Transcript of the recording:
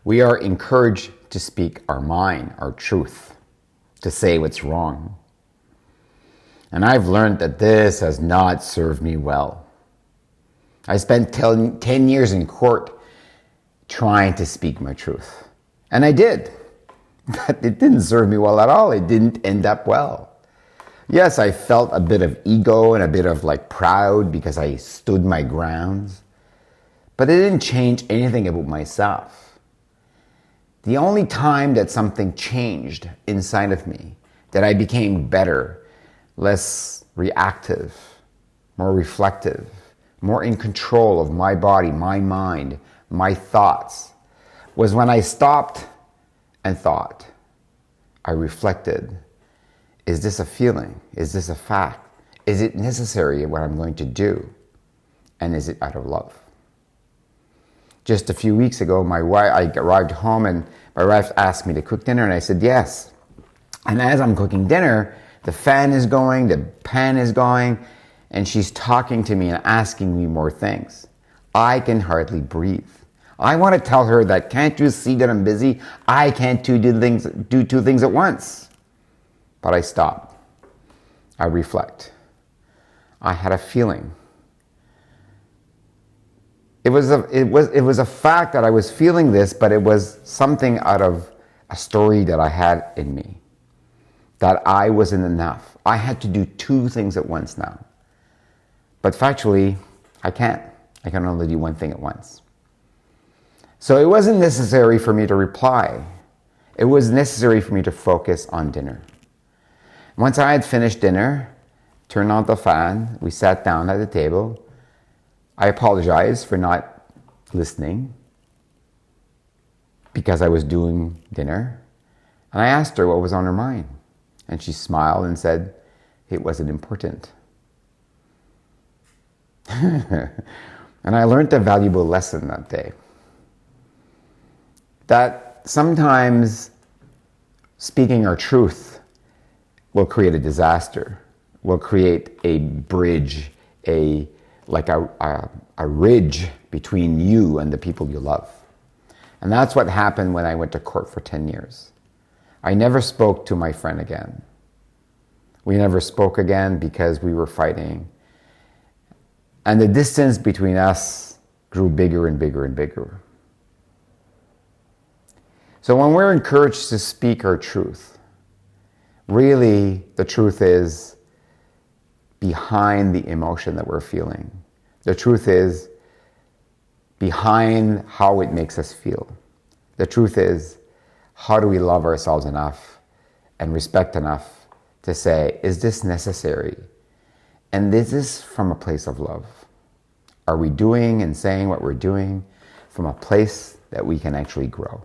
We are encouraged to speak our mind, our truth, to say what's wrong. And I've learned that this has not served me well. I spent 10 years in court trying to speak my truth. And I did. But it didn't serve me well at all. It didn't end up well. Yes, I felt a bit of ego and a bit of proud because I stood my grounds. But it didn't change anything about myself. The only time that something changed inside of me, that I became better, less reactive, more reflective, more in control of my body, my mind, my thoughts, was when I stopped and thought. I reflected. Is this a feeling? Is this a fact? Is it necessary what I'm going to do? And is it out of love? Just a few weeks ago, I arrived home and my wife asked me to cook dinner and I said yes. And as I'm cooking dinner, the fan is going, the pan is going, and she's talking to me and asking me more things. I can hardly breathe. I want to tell her that, can't you see that I'm busy? I can't do two things at once. But I stop. I reflect. I had a feeling. It was a fact that I was feeling this, but it was something out of a story that I had in me. That I wasn't enough. I had to do two things at once now. But factually, I can't. I can only do one thing at once. So it wasn't necessary for me to reply. It was necessary for me to focus on dinner. Once I had finished dinner, turned on the fan, we sat down at the table. I apologized for not listening because I was doing dinner. And I asked her what was on her mind. And she smiled and said, it wasn't important. And I learned a valuable lesson that day. That sometimes speaking our truth will create a disaster, will create a bridge, a ridge between you and the people you love. And that's what happened when I went to court for 10 years. I never spoke to my friend again. We never spoke again because we were fighting. And the distance between us grew bigger and bigger and bigger. So when we're encouraged to speak our truth, really the truth is behind the emotion that we're feeling. The truth is behind how it makes us feel. The truth is, how do we love ourselves enough and respect enough to say, is this necessary? And this is from a place of love. Are we doing and saying what we're doing from a place that we can actually grow?